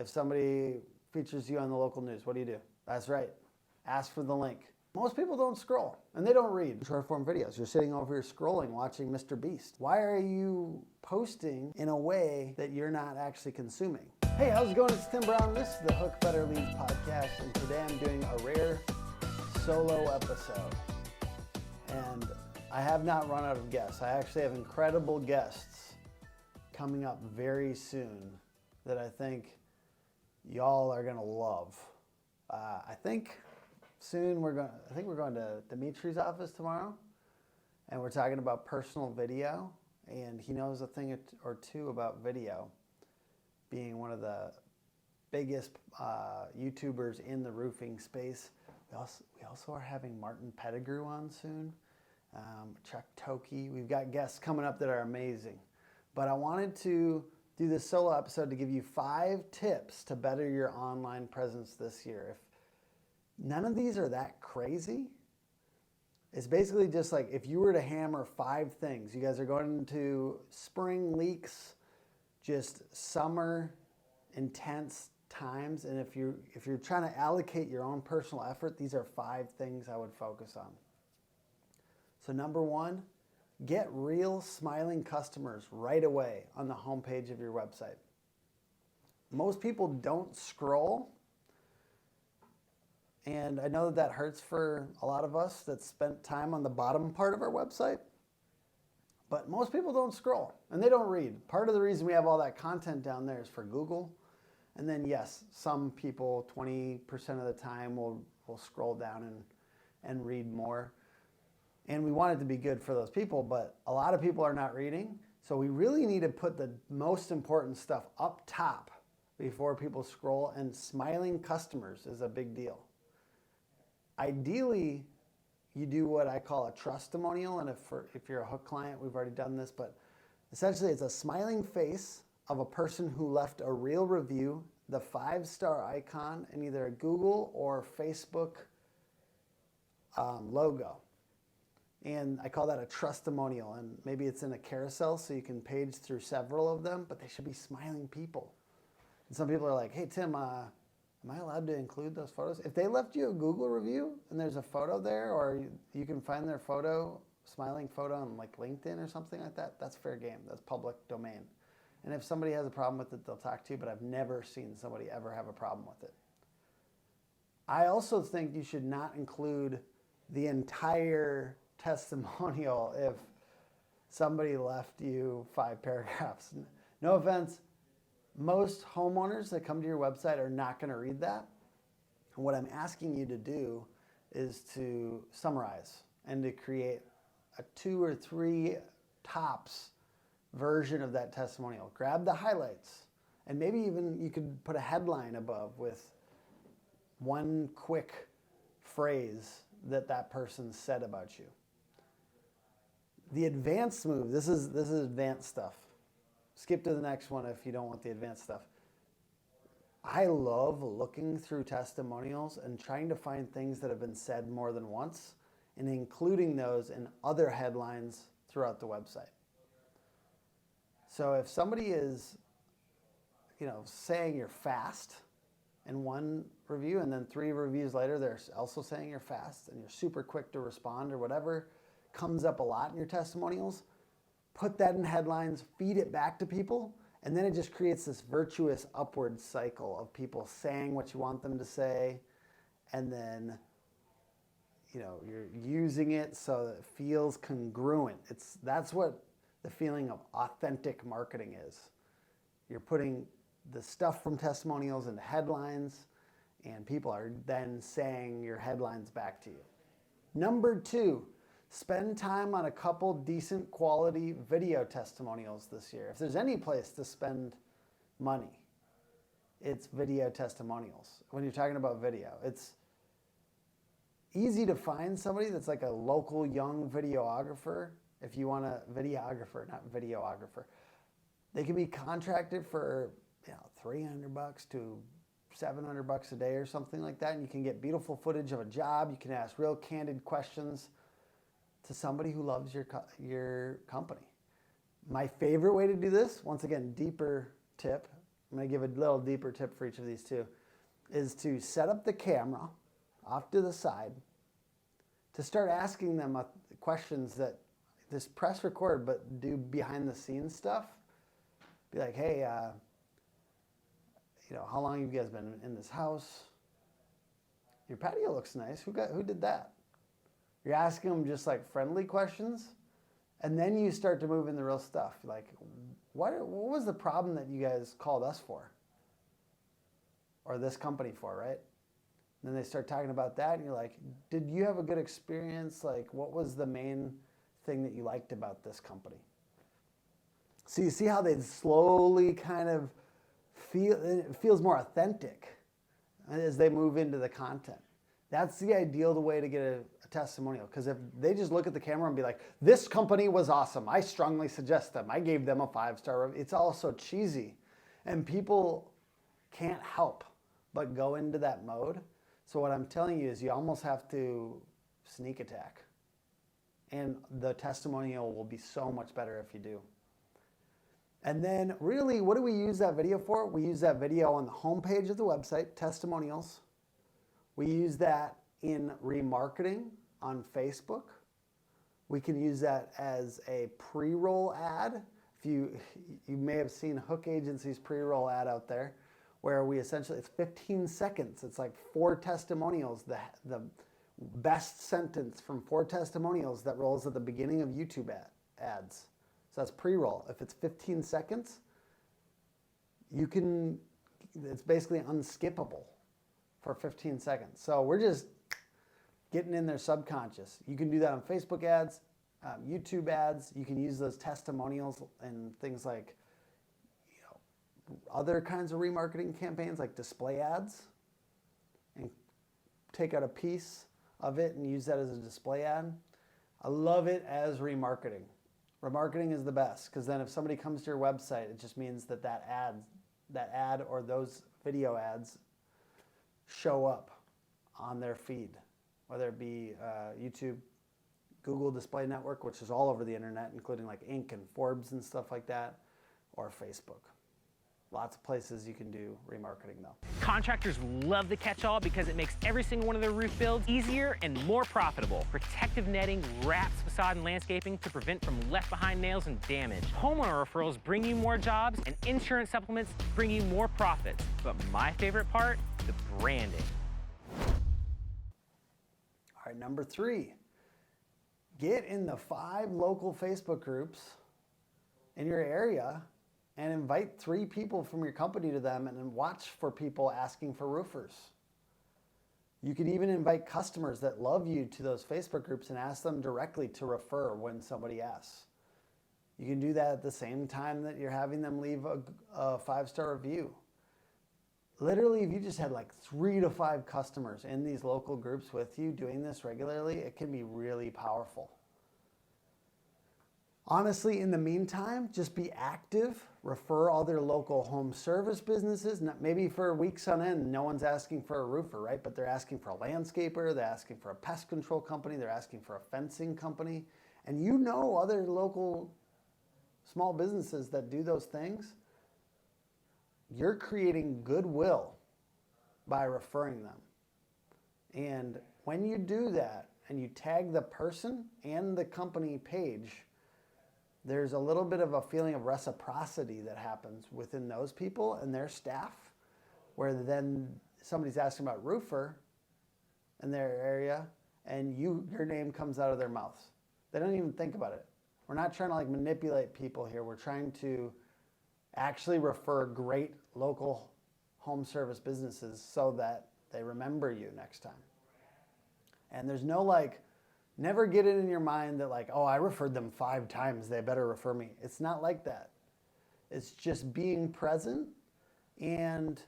If somebody features you on the local news, what do? That's right. Ask for the link. Most people don't scroll, and they don't read short form videos. You're sitting over here scrolling, watching Mr. Beast. Why are you posting in a way that you're not actually consuming? Hey, how's it going? It's Tim Brown. This is the Hook Better Leads podcast, and today I'm doing a rare solo episode. And I have not run out of guests. I actually have incredible guests coming up very soon that I think y'all are gonna love. I think we're going to Dimitri's office tomorrow, and we're talking about personal video, and he knows a thing or two about video, being one of the biggest YouTubers in the roofing space. We also are having Martin Pettigrew on soon, Chuck Toki. We've got guests coming up that are amazing, but I wanted to do this solo episode to give you 5 tips to better your online presence this year. If none of these are that crazy, it's basically just like if you were to hammer 5 things. You guys are going into spring leaks, just summer intense times, and if you're trying to allocate your own personal effort, these are 5 things I would focus on. So number 1, get real smiling customers right away on the homepage of your website. Most people don't scroll, and I know that hurts for a lot of us that spent time on the bottom part of our website, but most people don't scroll and they don't read. Part of the reason we have all that content down there is for Google. And then yes, some people 20% of the time will scroll down and read more. And we want it to be good for those people, but a lot of people are not reading. So we really need to put the most important stuff up top before people scroll, and smiling customers is a big deal. Ideally, you do what I call a trustimonial, and if you're a Hook client, we've already done this, but essentially it's a smiling face of a person who left a real review, the 5-star icon, and either a Google or Facebook logo. And I call that a trustimonial, and maybe it's in a carousel so you can page through several of them, but they should be smiling people. And some people are like, hey Tim, am I allowed to include those photos? If they left you a Google review and there's a photo there, or you can find their photo, smiling photo on like LinkedIn or something like that, that's fair game. That's public domain. And if somebody has a problem with it, they'll talk to you, but I've never seen somebody ever have a problem with it. I also think you should not include the entire testimonial if somebody left you 5 paragraphs. No offense. Most homeowners that come to your website are not going to read that. And what I'm asking you to do is to summarize and to create a 2 or 3 tops version of that testimonial. Grab the highlights, and maybe even you could put a headline above with one quick phrase that person said about you. The advanced move, this is advanced stuff. Skip to the next one if you don't want the advanced stuff. I love looking through testimonials and trying to find things that have been said more than once and including those in other headlines throughout the website. So if somebody is, saying you're fast in one review, and then 3 reviews later they're also saying you're fast and you're super quick to respond, or whatever comes up a lot in your testimonials, put that in headlines, feed it back to people, and then it just creates this virtuous upward cycle of people saying what you want them to say, and then you're using it so that it feels congruent. That's what the feeling of authentic marketing is. You're putting the stuff from testimonials into headlines, and people are then saying your headlines back to you. Number 2, spend time on a couple decent quality video testimonials this year. If there's any place to spend money, it's video testimonials. When you're talking about video, it's easy to find somebody that's like a local young videographer. If you want a videographer, not videographer, they can be contracted for $300 to $700 a day or something like that, and you can get beautiful footage of a job. You can ask real candid questions to somebody who loves your company. My favorite way to do this, once again, deeper tip, I'm going to give a little deeper tip for each of these too, is to set up the camera off to the side, to start asking them questions that just press record, but do behind the scenes stuff. Be like, hey, how long have you guys been in this house? Your patio looks nice. Who did that? You're asking them just like friendly questions, and then you start to move in the real stuff. Like, what was the problem that you guys called us for? Or this company for, right? And then they start talking about that, and you're like, did you have a good experience? Like, what was the main thing that you liked about this company? So you see how they slowly kind of it feels more authentic as they move into the content. That's the ideal way to get a testimonial, because if they just look at the camera and be like, this company was awesome, I strongly suggest them, I gave them a 5-star review, it's all so cheesy. And people can't help but go into that mode. So what I'm telling you is you almost have to sneak attack. And the testimonial will be so much better if you do. And then really, what do we use that video for? We use that video on the homepage of the website, testimonials. We use that in remarketing on Facebook. We can use that as a pre-roll ad. If you may have seen Hook Agency's pre-roll ad out there, where we essentially, it's 15 seconds. It's like 4 testimonials, the best sentence from 4 testimonials that rolls at the beginning of YouTube ads. So that's pre-roll. If it's 15 seconds, it's basically unskippable for 15 seconds. So we're just getting in their subconscious. You can do that on Facebook ads, YouTube ads. You can use those testimonials and things like other kinds of remarketing campaigns like display ads, and take out a piece of it and use that as a display ad. I love it as remarketing. Remarketing is the best, because then if somebody comes to your website, it just means that ad or those video ads show up on their feed, whether it be YouTube, Google Display Network, which is all over the internet, including like Inc. and Forbes and stuff like that, or Facebook. Lots of places you can do remarketing though. Contractors love the catch-all because it makes every single one of their roof builds easier and more profitable. Protective netting wraps facade and landscaping to prevent from left-behind nails and damage. Homeowner referrals bring you more jobs, and insurance supplements bring you more profits. But my favorite part, the branding. All right, number 3, get in the 5 local Facebook groups in your area and invite 3 people from your company to them, and then watch for people asking for roofers. You can even invite customers that love you to those Facebook groups and ask them directly to refer when somebody asks. You can do that at the same time that you're having them leave a 5-star review. Literally, if you just had like 3 to 5 customers in these local groups with you doing this regularly, it can be really powerful. Honestly, in the meantime, just be active, refer all their local home service businesses. Maybe for weeks on end, no one's asking for a roofer, right? But they're asking for a landscaper, they're asking for a pest control company, they're asking for a fencing company. And you know other local small businesses that do those things. You're creating goodwill by referring them. And when you do that and you tag the person and the company page, there's a little bit of a feeling of reciprocity that happens within those people and their staff, where then somebody's asking about roofer in their area and your name comes out of their mouths. They don't even think about it. We're not trying to like manipulate people here. We're trying to actually refer great local home service businesses so that they remember you next time. And there's no like, never get it in your mind that like, oh, I referred them 5 times, they better refer me. It's not like that. It's just being present and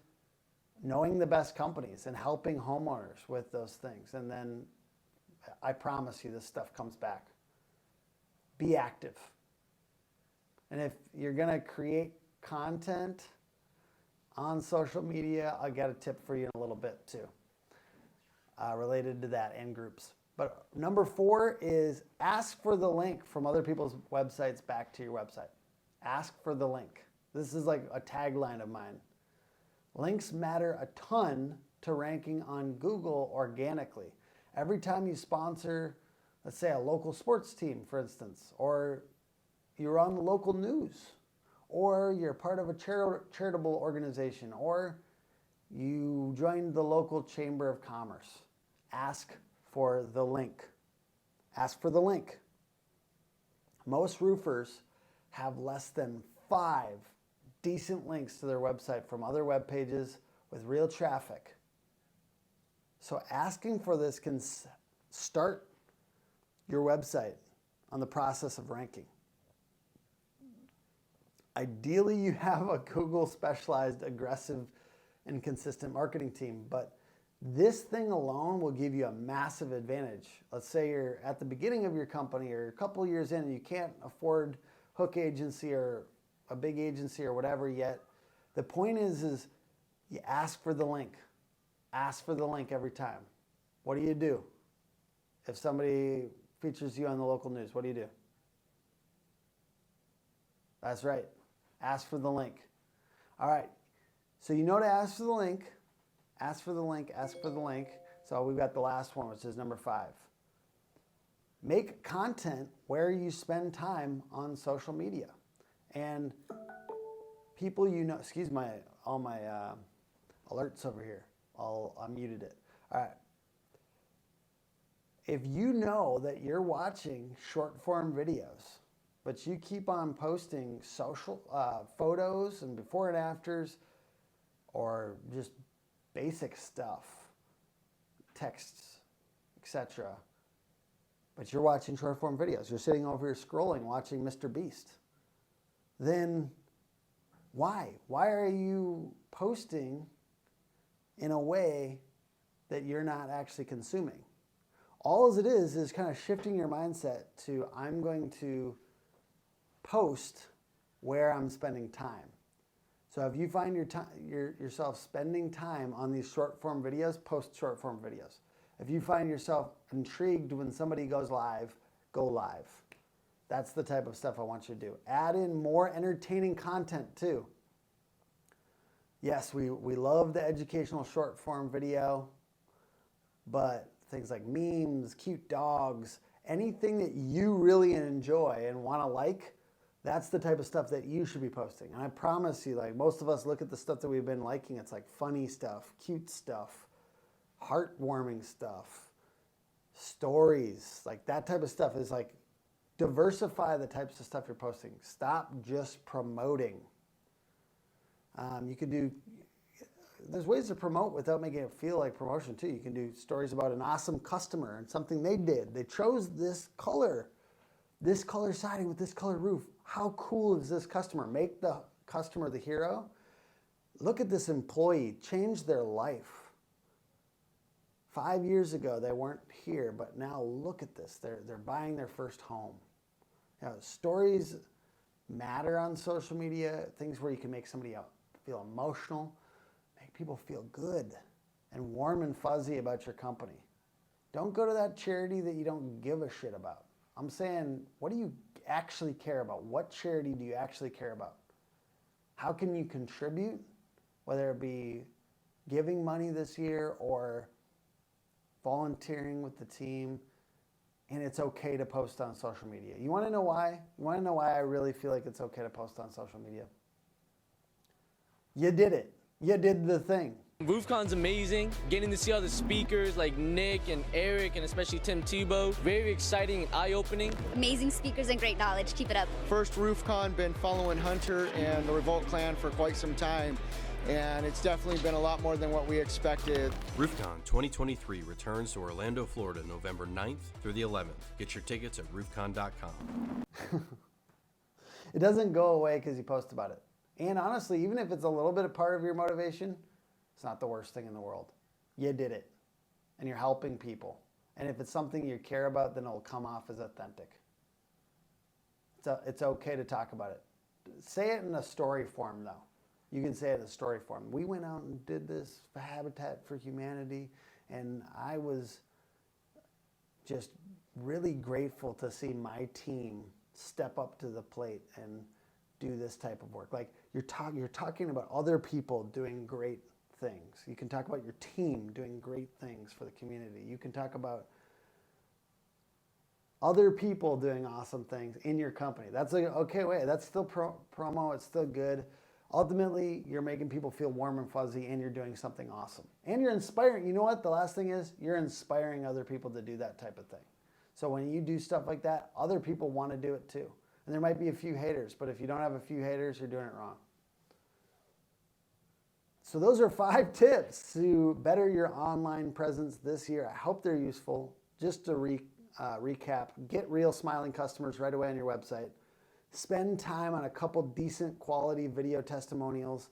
knowing the best companies and helping homeowners with those things. And then I promise you this stuff comes back. Be active. And if you're gonna create content on social media, I got a tip for you in a little bit too, related to that and groups. But number 4 is ask for the link from other people's websites back to your website. Ask for the link. This is like a tagline of mine. Links matter a ton to ranking on Google organically. Every time you sponsor, let's say, a local sports team, for instance, or you're on the local news, or you're part of a charitable organization, or you joined the local chamber of commerce, ask for the link. Ask for the link. Most roofers have less than 5 decent links to their website from other web pages with real traffic. So asking for this can start your website on the process of ranking. Ideally, you have a Google specialized, aggressive, and consistent marketing team, but this thing alone will give you a massive advantage. Let's say you're at the beginning of your company or a couple years in and you can't afford hook agency or a big agency or whatever yet. The point is you ask for the link. Ask for the link every time. What do? If somebody features you on the local news, what do? That's right. Ask for the link. All right. So you know to ask for the link. Ask for the link. Ask for the link. So we've got the last one, which is number 5. Make content where you spend time on social media. And people excuse all my alerts over here. I muted it. All right. If you know that you're watching short form videos, but you keep on posting social photos and before and afters, or just basic stuff, texts, etc., but you're watching short form videos, you're sitting over here scrolling, watching Mr. Beast, then why? Why are you posting in a way that you're not actually consuming? All it is kind of shifting your mindset to, I'm going to post where I'm spending time. So if you find yourself spending time on these short form videos, post short form videos. If you find yourself intrigued when somebody goes live, go live. That's the type of stuff I want you to do. Add in more entertaining content too. Yes, we love the educational short form video, but things like memes, cute dogs, anything that you really enjoy and want to like, that's the type of stuff that you should be posting. And I promise you, like, most of us look at the stuff that we've been liking, it's like funny stuff, cute stuff, heartwarming stuff, stories, like that type of stuff is like, diversify the types of stuff you're posting. Stop just promoting. There's ways to promote without making it feel like promotion too. You can do stories about an awesome customer and something they did. They chose this color siding with this color roof. How cool is this customer? Make the customer the hero. Look at this employee, change their life. 5 years ago, they weren't here, but now look at this. They're buying their first home. You know, stories matter on social media, things where you can make somebody feel emotional, make people feel good and warm and fuzzy about your company. Don't go to that charity that you don't give a shit about. I'm saying, what do you actually care about? What charity do you actually care about? How can you contribute, whether it be giving money this year or volunteering with the team? And it's okay to post on social media. You want to know why? You want to know why I really feel like it's okay to post on social media? You did it. You did the thing. RoofCon's amazing. Getting to see all the speakers like Nick and Eric and especially Tim Tebow. Very exciting and eye-opening. Amazing speakers and great knowledge. Keep it up. First RoofCon, been following Hunter and the Revolt Clan for quite some time, and it's definitely been a lot more than what we expected. RoofCon 2023 returns to Orlando, Florida, November 9th through the 11th. Get your tickets at roofcon.com. It doesn't go away because you post about it. And honestly, even if it's a little bit of part of your motivation, it's not the worst thing in the world. You did it. And you're helping people. And if it's something you care about, then it'll come off as authentic. It's okay to talk about it. Say it in a story form, though. You can say it in a story form. We went out and did this for Habitat for Humanity, and I was just really grateful to see my team step up to the plate and do this type of work. Like, You're talking about other people doing great things. You can talk about your team doing great things for the community. You can talk about other people doing awesome things in your company. That's an okay way. That's still promo. It's still good. Ultimately, you're making people feel warm and fuzzy, and you're doing something awesome. And you're inspiring. You know what? The last thing is you're inspiring other people to do that type of thing. So when you do stuff like that, other people want to do it too. And there might be a few haters, but if you don't have a few haters, you're doing it wrong. So those are 5 tips to better your online presence this year. I hope they're useful. Just to recap, get real smiling customers right away on your website. Spend time on a couple decent quality video testimonials.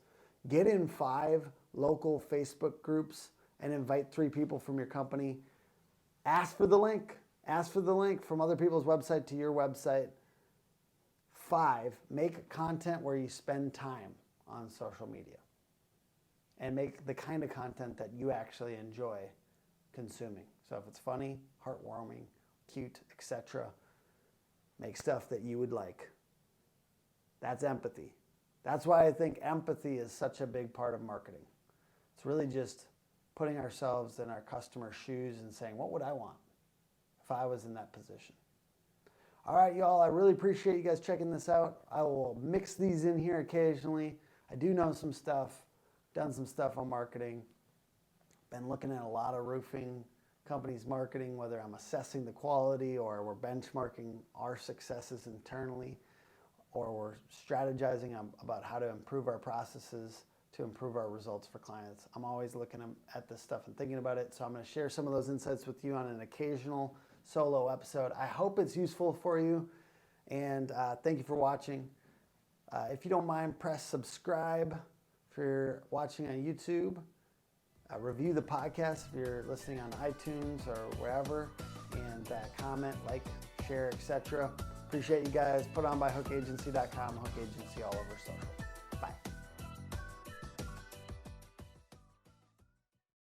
Get in 5 local Facebook groups and invite 3 people from your company. Ask for the link. Ask for the link from other people's website to your website. 5, make content where you spend time on social media. And make the kind of content that you actually enjoy consuming. So if it's funny, heartwarming, cute, etc., make stuff that you would like. That's empathy. That's why I think empathy is such a big part of marketing. It's really just putting ourselves in our customer's shoes and saying, what would I want if I was in that position? All right, y'all, I really appreciate you guys checking this out. I will mix these in here occasionally. I do know some stuff, done some stuff on marketing, been looking at a lot of roofing companies' marketing, whether I'm assessing the quality or we're benchmarking our successes internally, or we're strategizing about how to improve our processes to improve our results for clients. I'm always looking at this stuff and thinking about it, so I'm going to share some of those insights with you on an occasional solo episode. I hope it's useful for you, and thank you for watching. If you don't mind, press subscribe if you're watching on YouTube. Review the podcast if you're listening on iTunes or wherever, and comment, like, share, etc. Appreciate you guys. Put on by hookagency.com, Hook Agency all over social.